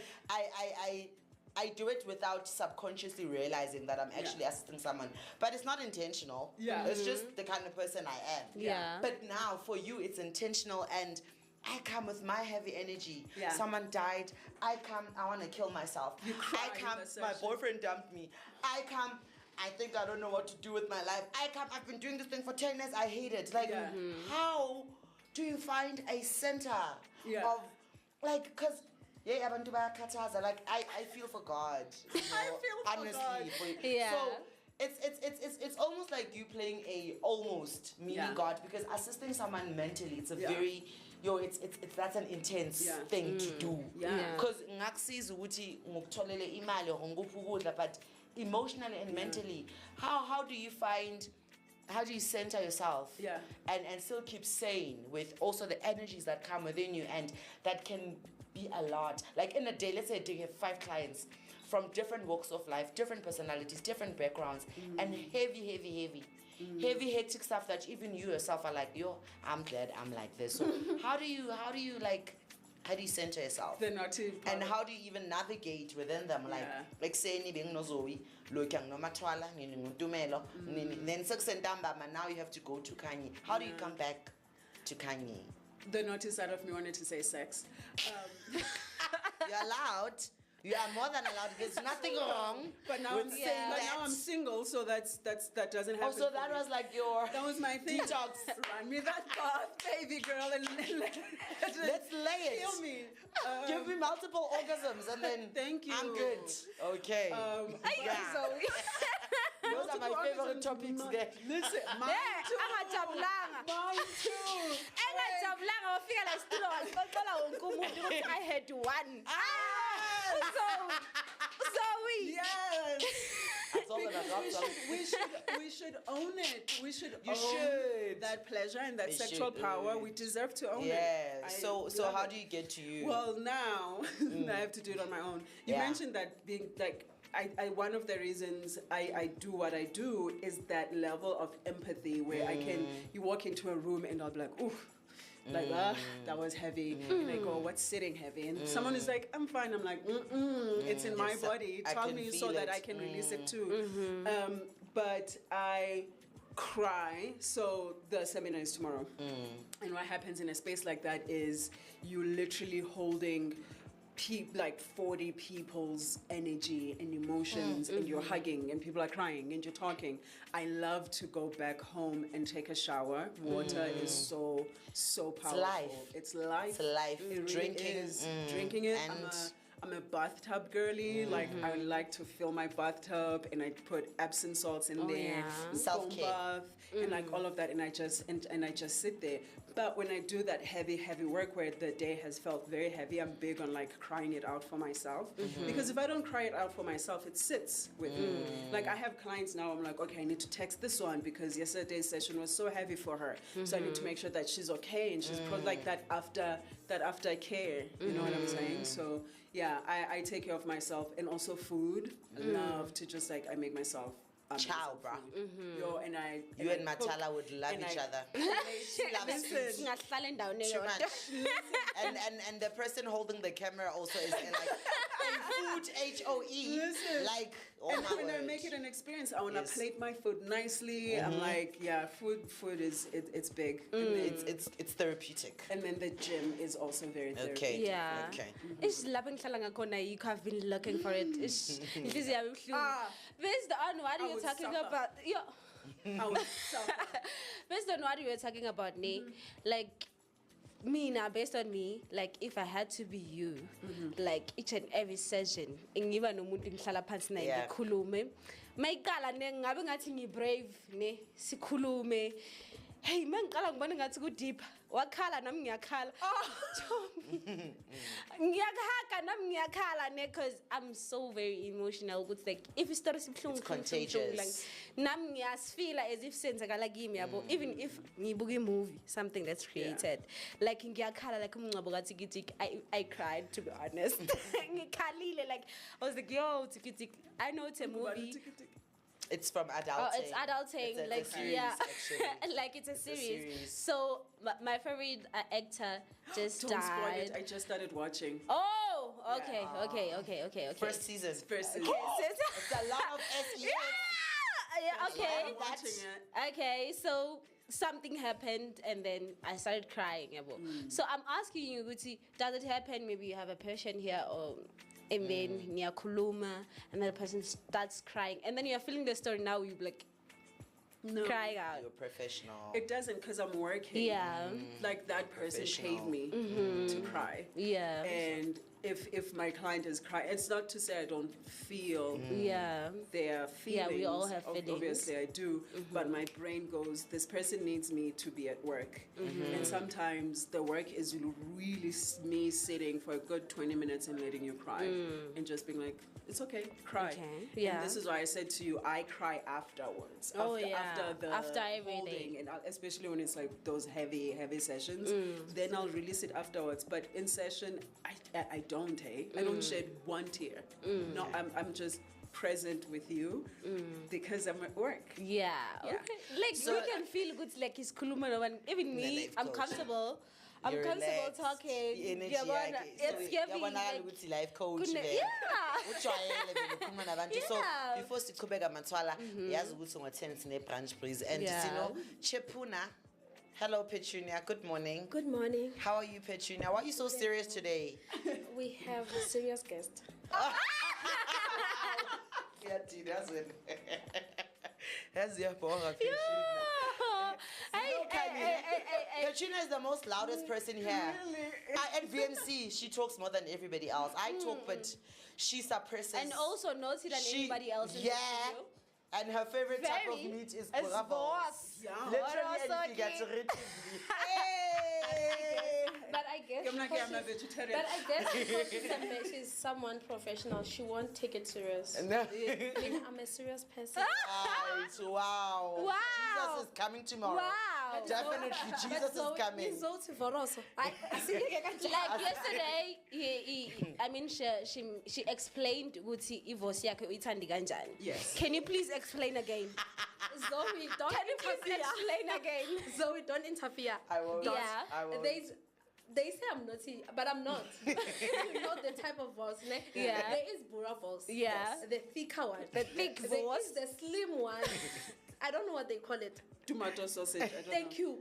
I do it without subconsciously realizing that I'm actually assisting someone. But it's not intentional. Yeah. It's just the kind of person I am. Yeah. But now, for you, it's intentional, and I come with my heavy energy. Yeah. Someone died. I come, I want to kill myself. You cry I come, in the my session. boyfriend dumped me. I come, I think I don't know what to do with my life. I come, I've been doing this thing for 10 years. I hate it. Like, how do you find a center of, like, because... Yeah, abantu bayakhathaza. Like, I feel for God. You know, I feel for honestly, God. Yeah. So it's almost like you playing a almost mini God, because assisting someone mentally, it's a very it's that's an intense thing to do. Because ngakusiza ukuthi ngokutholele imali or ngikuphi ukudla, but emotionally and mentally, how do you center yourself and still keep sane with also the energies that come within you, and that can be a lot. Like in a day, let's say you have 5 clients from different walks of life, different personalities, different backgrounds, and heavy hectic stuff that even you yourself are like, yo, I'm glad I'm like this. So how do you center yourself? And how do you even navigate within them? Like say ni being no Zoe, lokyang no matwala, ni ngutumelo, then sekusentambama, now you have to go to Kanye. How do you come back to Kanye? The naughty side of me wanted to say sex. You're allowed. You are more than allowed. There's nothing wrong. But now I'm single, so that doesn't happen. Also, that was like that was my thing. Detox. Run me that bath, baby girl, and let's lay it. Kill me. Give me multiple orgasms, and then thank you. I'm good. Okay. Those are my favorite topics there. Listen, mine too. Mine too. I had one. Yes. That's all that I got. We should own it. We should own that pleasure and that sexual power. We deserve to own it. Yeah. So how do you get to you? Well, now I have to do it on my own. You mentioned that being like. I one of the reasons I do what I do is that level of empathy where you walk into a room and I'll be like, oof, like, that was heavy. And I go, what's sitting heavy? And someone is like, I'm fine. I'm like, it's in my body. Tell me so that I can release it too. But I cry. So the seminar is tomorrow. And what happens in a space like that is you literally holding like 40 people's energy and emotions, and you're hugging and people are crying and you're talking. I love to go back home and take a shower. Water is so powerful. It's life. It Drinking really is. Drinking it. I'm a bathtub girly. Like, I like to fill my bathtub and I put Epsom salts in there, self-care, bath, and like all of that, and I just sit there. But when I do that heavy work where the day has felt very heavy, I'm big on like crying it out for myself. Because if I don't cry it out for myself, it sits with me. Like, I have clients now, I'm like, okay, I need to text this one because yesterday's session was so heavy for her. So I need to make sure that she's okay and she's like that aftercare. You know what I'm saying? So yeah, I take care of myself, and also food. I love to just like, I make myself ciao, bro. Yo, and you and Matala would love each other. She loves food too much. And the person holding the camera also is like food, HOE. Like, when I make it an experience, I want to plate my food nicely. I'm like, food is it's big. It's therapeutic. And then the gym is also very therapeutic. Yeah. Okay. It's loving you have been looking for it. It's based on what you're talking about. I would suffer. Based on what you were talking about, like me now, based on me, like if I had to be you, like each and every session, ngiba nomuntu ngihlala phansi naye ngikhulume, mayikala ngabe ngathi ngibrave ne sikhulume. Hey, mangiqala ngibona ngathi ku deep. Wakhala nami ngiyakhala. Tommy. because I'm so very emotional. It's like if you start It's contagious. Feel as if even if ngibuka movie, something that's created, like I cried, to be honest. Like I was like, yo, I know it's a movie. It's from adulting. Oh, it's adulting. It's like a series, yeah, actually. like it's a series. So my favorite actor just Don't spoil died. it. I just started watching. Oh, okay. First season. First season. It's a lot of SES. Yeah, okay. I'm watching it. Okay, so something happened and then I started crying. So I'm asking you, Guti, does it happen? Maybe you have a patient here or and then near Kuluma and then the person starts crying and then you're feeling the story now you like crying out. You're professional. It doesn't because I'm working. Yeah. Like that person paid me to cry. Yeah. And if my client is crying, it's not to say I don't feel their feelings. Yeah, we all have feelings. Obviously I do, but my brain goes, this person needs me to be at work. And sometimes the work is really me sitting for a good 20 minutes and letting you cry and just being like, it's okay, cry. Okay. Yeah. And this is why I said to you, I cry afterwards. After everything. holding, and especially when it's like those heavy sessions, then I'll release it afterwards. But in session, I don't, I don't shed one tear. No, I'm just present with you because I'm at work. Yeah. Okay. Like so, we can feel good like it's kuluma and even me, I'm comfortable. I'm comfortable talking. Energy, it's giving like life coach. So before siqhubeka mathwala yazi ukuthi ngo10 sine branch breeze and you know Chepuna. Hello Petunia, good morning. Good morning. How are you Petunia? Why are you so serious today? We have a serious guest. That's your Petunia is the most loudest person here. Really? At VMC, she talks more than everybody else. I talk, but she suppresses. And also naughtier than anybody else in the studio. And her favorite type of meat is boss. Yeah. Literally anything that's But I guess because she's someone professional, she won't take it serious. No. I'm a serious person. Right. Wow. Jesus is coming tomorrow. Wow. Definitely, Jesus is coming. Like yesterday, I mean, she explained ukuthi ivosi yakhe uyithanda kanjani. Yes. Can you please explain again? Zoe, don't Can you please interfere. explain again? Zoe, don't interfere. I won't. Yeah. I won't. They say I'm naughty, but I'm not. You know the type of voice, ne? Yeah. There is Bura voice. Yeah. The thicker one. The thick There voice. is the slim one. I don't know what they call it. Tomato sausage. I don't Thank know. you.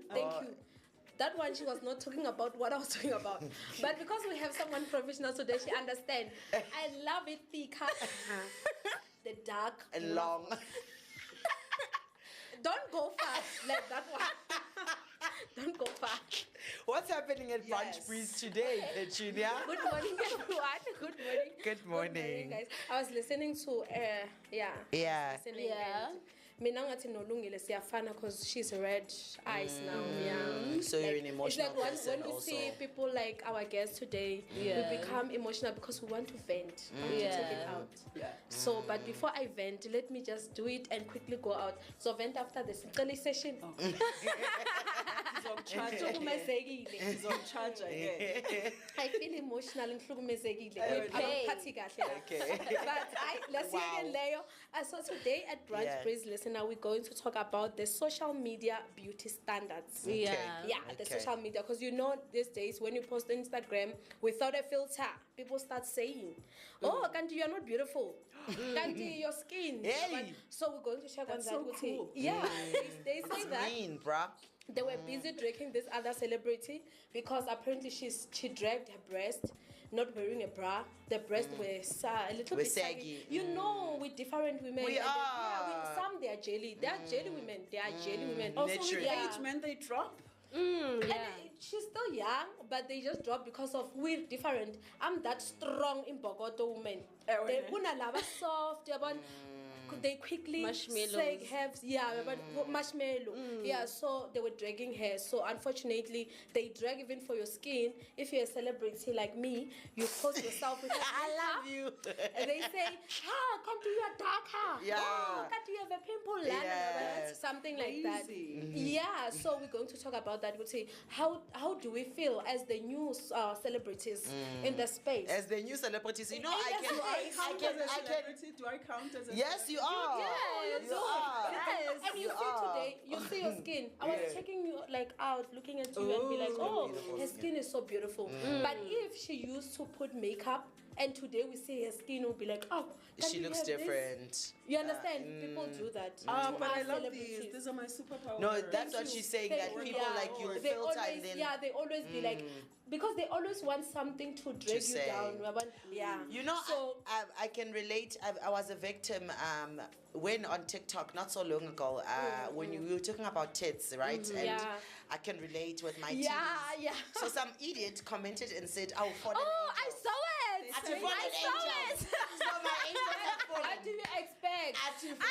That one, she was not talking about what I was talking about. But because we have someone professional today, she understands. I love it thicker. The dark. And long. Don't go fast like that one. Don't go far. What's happening at Brunch Breeze today, Petunia? Good morning, everyone. Good morning. Good morning. Guys. I was listening to, Yeah. Mina ngathi nolungile siyafana because she's red eyes now. Yeah. So you're an emotional It's like person when we also. see people like our guests today, we become emotional because we want to vent. We want to take it out. Yeah. So, but before I vent, let me just do it and quickly go out. So vent after this early session. He's on charge. He's on charge again. I feel emotional and ngihlukumezekile. Okay. But let's see again later. So today at Brunch Breeze, listen, now we're going to talk about the social media beauty standards. Yeah. The social media. Because you know these days when you post on Instagram without a filter, people start saying, oh, Kanti, you're not beautiful. Kanti, your skin. Hey. So we're going to check That's on so that. cool. Yeah. They say that. Mean, bruh. They were busy dragging this other celebrity because apparently she dragged her breast, not wearing a bra. The breasts were a little bit saggy. You know, with different women. We are. Some they are jelly. They are jelly women. They are jelly women. Also with age, men, they drop. And she's still young, but they just drop because of we're different. I'm that strong in Bogoto women. They soft. they quickly Marshmallows. but marshmallow. Yeah, so they were dragging hair. So unfortunately, they drag even for your skin. If you're a celebrity like me, you post yourself with I love you. and they say, can't you have dark hair? Yeah. Oh, can't you have a pimple? Yes. Something like that. Yeah, so we're going to talk about that. We'll say, how do we feel as the new celebrities in the space? As the new celebrities, you know, Do I count as a Yes, you are. Yeah, you are. Yes. And you see today, you see your skin. I was checking you like out, looking at you and be like, oh, her skin is so beautiful. But if she used to put makeup, and today we see her skin, will be like, oh, she looks different. You understand? People do that. But I love these. These are my superpowers. No, that's what she's saying. That people like you they filter always, and then. yeah, they always be like, because they always want something to drag you down. Yeah. You know, so I can relate. I was a victim when on TikTok not so long ago when you were talking about tits, right? And I can relate with my tits. Yeah. So some idiot commented and said, "Oh, fallen I angels." saw it. I saw it. So my angels have fallen. What do you expect? And I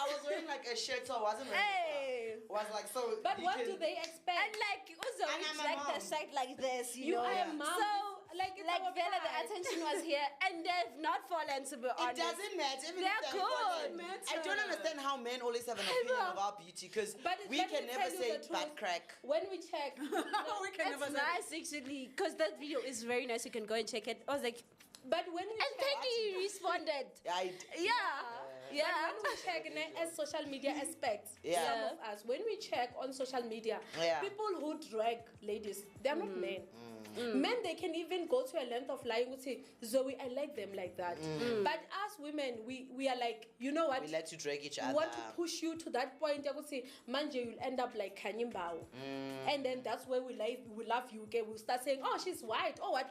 was wearing like a shirt, so I wasn't wearing makeup. Was like so. But what do they expect? And like also like the shirt like this, you are a mom. So like Vela, the attention was here, and they've not fallen, to be honest. It doesn't matter. Even They're if good. I don't understand how men always have an opinion of our beauty, because we can never say butt crack. When we check, it's nice actually, because that video is very nice. You can go and check it. I was like, but when we thank you, you responded. Yeah. When we check as social media aspects, some of us, when we check on social media, people who drag ladies, they're not men. Men, they can even go to a length of lying and say, Zoe, I like them like that. But us women, we are like, you know what? We like to drag each other. We want to push you to that point. I would say, Manje, you'll end up like Kanyimbao. And then that's where we love you. Okay, we'll start saying, oh, she's white. Oh, what.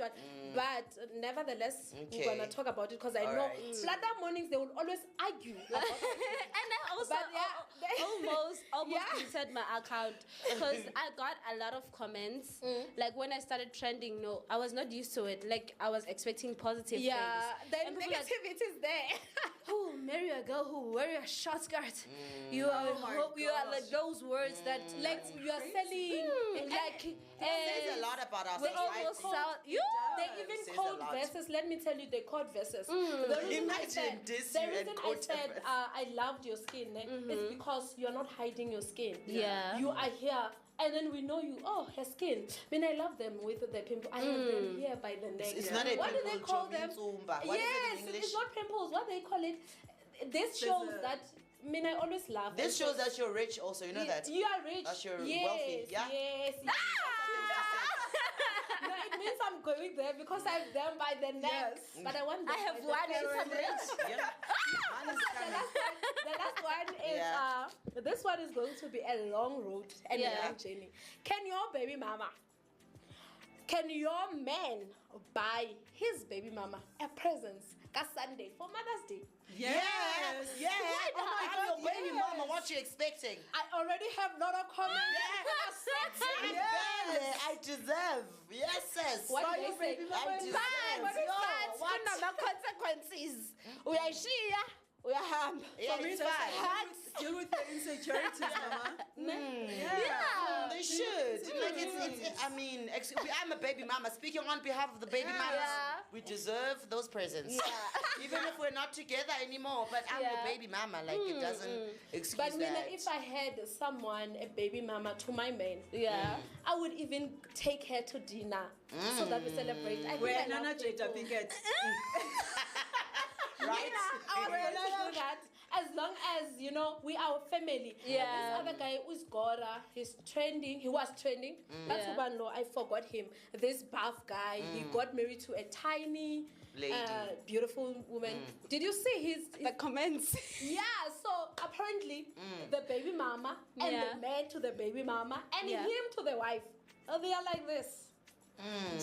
But nevertheless, we're going to talk about it because I know Platinum mornings, they will always argue. And I also almost deleted my account because I got a lot of comments. Like when I started trending, no, I was not used to it. Like I was expecting positive things. The negativity is there. Oh, marry a girl who wear a short skirt. You are like those words that like you are selling. Like it says a lot about us. They even quote verses. Let me tell you, they quote verses. The reason I said I loved your skin is because you're not hiding your skin. Yeah. You are here. And then we know you, her skin. I mean, I love them with the pimple. I have them here by the neck. It's not a what pimple. Do they call them? What is it in English? It's not pimples. What they call it? This shows that. I mean, I always laugh. This shows that you're rich also. You know that? You are rich. That you're wealthy. Yeah? Yes. No, it means I'm going there because I have them by the neck. Yes. But I want I have one and I'm rich. The last one is this one is going to be a long road and a long journey. Can your man buy his baby mama a present Sunday for Mother's Day? Yes. Oh my God, your baby mama, what you expecting? I already have a lot of comments. Yes. I deserve. Yes, sis. What do you say? I deserve. What consequences? We are Shia. We are ham. Yeah, it's fine. Deal with the insecurities, mama. They should. Like it's. I mean, I'm a baby mama. Speaking on behalf of the baby mamas, we deserve those presents. Yeah. Even if we're not together anymore, but I'm your baby mama. Like it doesn't excuse but that. But if I had someone, a baby mama to my man, I would even take her to dinner so that we celebrate. We're Nana Jada Pinkett. Right? I would do that. As long as, we are family. Yeah. This other guy, Usgora, he's trending. He was trending. That's one law. I forgot him. This buff guy, he got married to a tiny, beautiful woman. Did you see the comments? Yeah, so apparently the baby mama and the man to the baby mama and him to the wife. They are like this.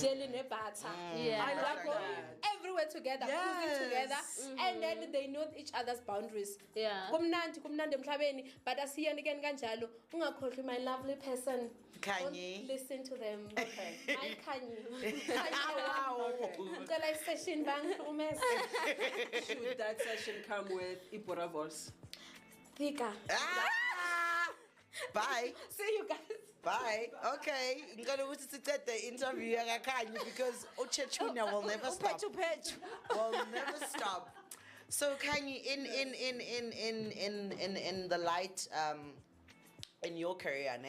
jelly ne butter. Yeah. I love like going that. everywhere together, cruising together, and then they know each other's boundaries. Yeah. Kumnandi emhlabeni, but asiyeni again kanjalo. Ungakhohlwa my lovely person. Kanye. Don't listen to them. Okay. My Kanye. Wow. Ngicela session bang umes. Should that session come with Iporavos? Thika. Bye. See you guys. Bye. Okay. I'm gonna take the interview because Ochechunya will never stop. Will never stop. So Kanye, in the light in your career,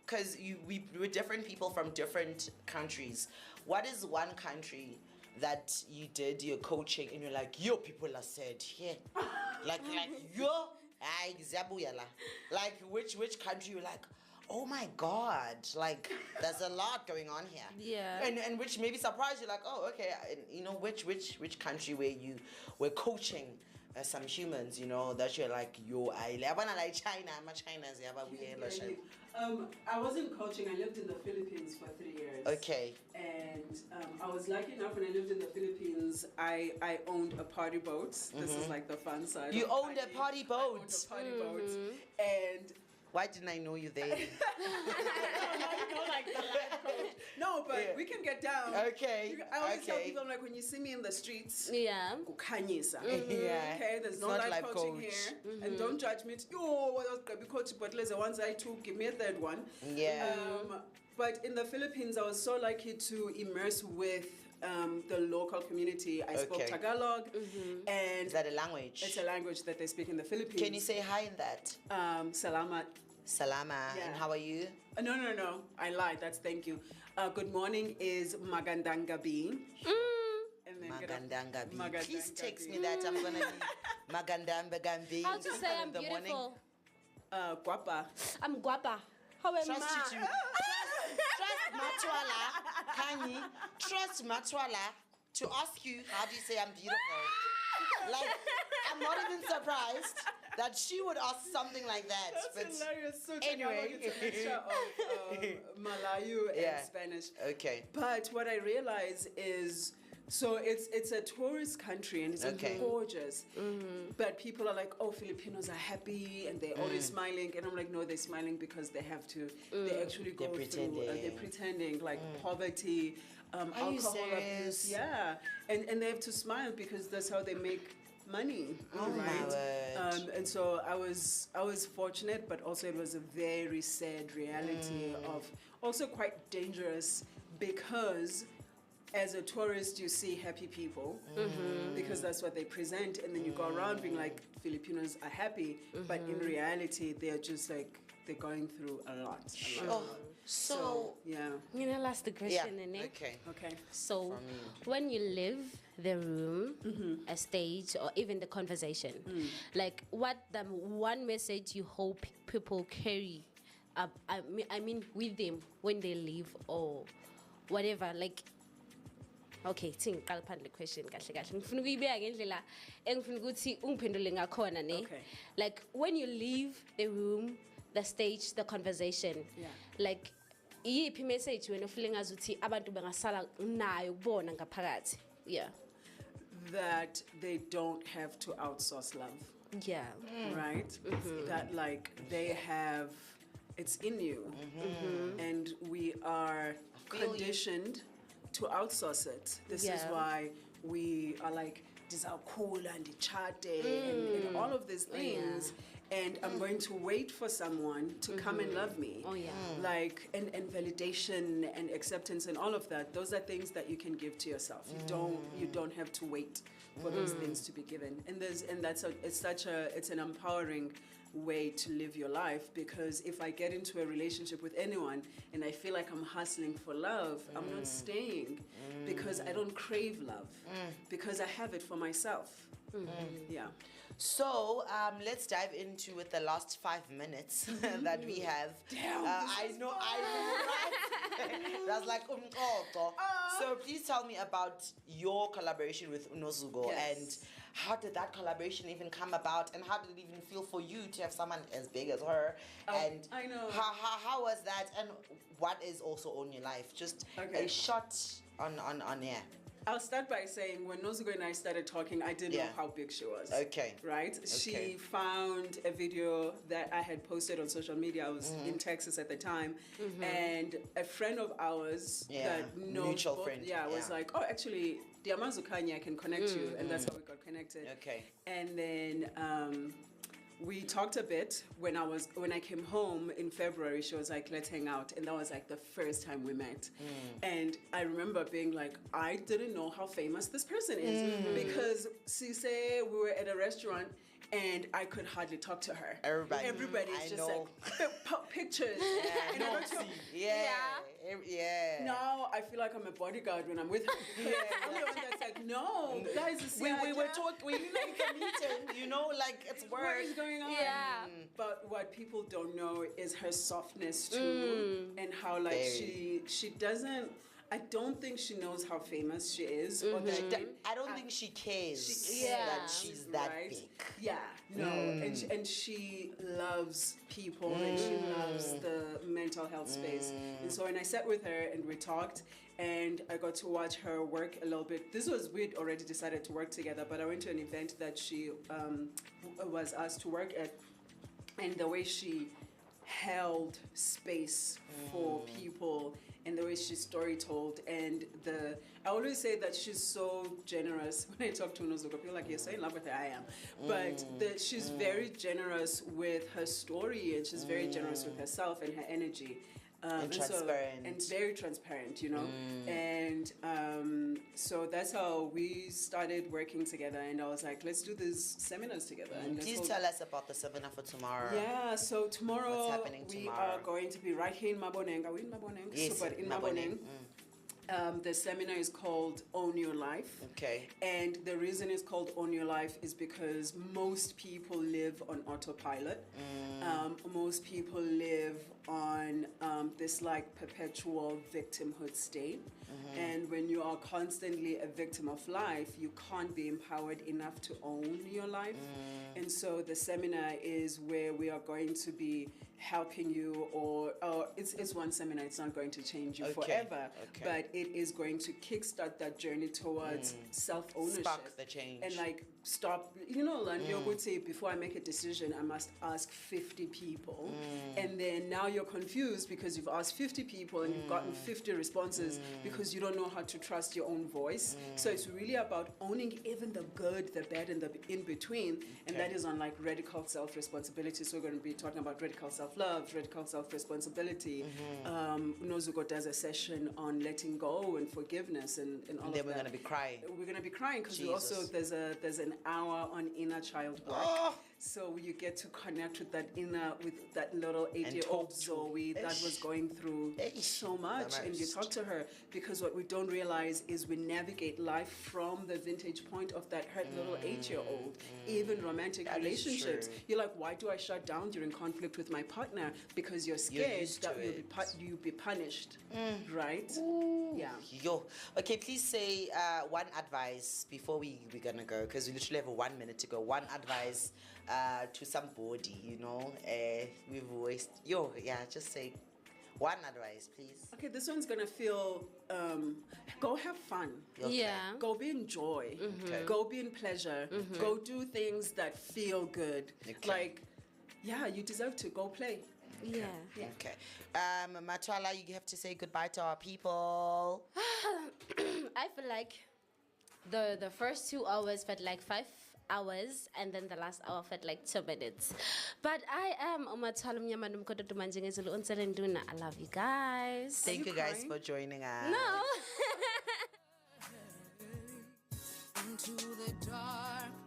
because we're different people from different countries. What is one country that you did your coaching and you're like, yo, people are said here, like yo, like which country you're like, oh my God, like there's a lot going on here. Yeah. And which maybe surprised you, like, oh, okay, you know, which country where you were coaching some humans, you know, that you're like, yo, I wanna like China, I'm a Chinese, I wasn't coaching. I lived in the Philippines for 3 years. Okay. And I was lucky enough when I lived in the Philippines, I owned a party boat. This is like the fun side. You owned a party boat. I owned a party boat. And why didn't I know you there? not like the life coach. No, but we can get down. Okay. I always tell people, I'm like, when you see me in the streets, yeah, Kanyisa. Yeah. Okay, there's no life coaching here. And don't judge me. Oh, what else could be coached? But there's the ones I took. Give me a third one. Yeah. But in the Philippines, I was so lucky to immerse with the local community. I spoke Tagalog, and is that a language? It's a language that they speak in the Philippines. Can you say hi in that? Salamat. Salama. Yeah. And how are you? No. I lied. That's thank you. Good morning is Magandang Gabi. Magandang Gabi. Please text me that. I'm gonna be Magandang Gabi. How to say I'm beautiful? Guapa. I'm guapa. How am Trust you to. Trust Matwala, Kanye, trust Matwala to ask you, how do you say I'm beautiful? Like, I'm not even surprised that she would ask something like that. That's hilarious. So anyway. It's a mixture of Malayu and Spanish. Okay. But what I realize is, so it's a tourist country and it's gorgeous. But people are like, oh, Filipinos are happy and they're always smiling. And I'm like, no, they're smiling because they have to. They actually go through. They're pretending like poverty, alcohol abuse. Yeah, and they have to smile because that's how they make money, right? And so I was fortunate, but also it was a very sad reality of also quite dangerous because as a tourist, you see happy people because that's what they present, and then you go around being like, Filipinos are happy, but in reality, they're just like, they're going through a lot. So yeah. You know, last the question, Okay. So, when you leave the room, a stage, or even the conversation, like, what the one message you hope people carry, I mean, with them when they leave or whatever, like. Okay, ngiqala phandle question kahle kahle. Ngifuna ukuyibeka ngendlela engifuna ukuthi ungiphendule ngakhona ne. Like when you leave the room, the stage, the conversation. Like iyiphi message wena ufile ngazuthi abantu bengasala nayo kubona ngaphakathi. Yeah. That they don't have to outsource love. Yeah. Right? That like they have, it's in you. And we are conditioned to outsource it. This is why we are like, this are cool and chate and all of these things. And I'm going to wait for someone to come and love me. Like, and validation and acceptance and all of that. Those are things that you can give to yourself. You don't have to wait for those things to be given. And it's an empowering way to live your life, because if I get into a relationship with anyone and I feel like I'm hustling for love, I'm not staying because I don't crave love because I have it for myself. Yeah. So let's dive into with the last 5 minutes that we have. Damn, I know, right? That's like So please tell me about your collaboration with Unozugo and how did that collaboration even come about, and how did it even feel for you to have someone as big as her? And I know. How was that, and what is also On Your Life? Just a shot on air. I'll start by saying when Nozugo and I started talking, I didn't know how big she was. Okay. Right? She found a video that I had posted on social media. I was in Texas at the time. And a friend of ours that knows mutual both, friend. was like, oh, actually, Diamazu Kanye, I can connect you. And that's how we got connected. Okay. And then we talked a bit when I came home in February. She was like, let's hang out, and that was like the first time we met. And I remember being like, I didn't know how famous this person is because Cisse, we were at a restaurant and I could hardly talk to her. Everybody's just like pictures. And I got now I feel like I'm a bodyguard when I'm with her. I'm the one that's like, no, guys, we were talking, we like a meeting, you know, like it's work. What is going on? Yeah. But what people don't know is her softness too, and how like she doesn't. I don't think she knows how famous she is, or that I don't think she cares that she's that big. Yeah, no, and she loves people and she loves the mental health space. And so when I sat with her and we talked, and I got to watch her work a little bit. We'd already decided to work together, but I went to an event that she was asked to work at, and the way she held space for people and the way she story told, and I always say that she's so generous. When I talk to Unozugo, people are like, you're so in love with her. I am. But she's very generous with her story, and she's very generous with herself and her energy. And transparent. And very transparent, you know. And so that's how we started working together. And I was like, let's do these seminars together. And please tell us about the seminar for tomorrow. Yeah, so tomorrow what's happening tomorrow? We are going to be right here in Maboneng. Are we in Maboneng? Yes, so, but in Maboneng. The seminar is called Own Your Life. Okay. And the reason it's called Own Your Life is because most people live on autopilot. Most people live on this like perpetual victimhood state. And when you are constantly a victim of life, you can't be empowered enough to own your life. And so the seminar is where we are going to be helping you, or it's one seminar, it's not going to change you forever, but it is going to kickstart that journey towards self-ownership. Spark the change. And like stop, you know, Landio would say, before I make a decision, I must ask 50 people. And then now you're confused because you've asked 50 people and you've gotten 50 responses because you don't know how to trust your own voice. So it's really about owning even the good, the bad, and the in-between. And that is on like radical self-responsibility. So we're going to be talking about radical self-love, radical self-responsibility. Nozugo does a session on letting go and forgiveness and all of that. And then we're going to be crying. We're going to be crying because we also, there's an hour on inner child work. So you get to connect with that little 8-year-old Zoe that was going through so much, and you talk to her, because what we don't realize is we navigate life from the vintage point of that hurt little 8-year-old. Even romantic relationships, you're like, why do I shut down during conflict with my partner? Because you're scared that you'll be punished, right? Yeah. Okay, please say one advice before we're gonna go, because we literally have 1 minute to go. One advice to somebody, you know, we've wasted. Just say one advice, please. Okay, this one's gonna feel, go have fun. Go be in joy. Go be in pleasure. Go do things that feel good. Like, you deserve to go play. Okay. Matwala, you have to say goodbye to our people. I feel like the first 2 hours felt like 5 hours, and then the last hour felt like 2 minutes. But I am Matwala Mnyaka Mkototo Manjingezulu Unselenduna. I love you guys. Thank you guys for joining us. No. Into the dark.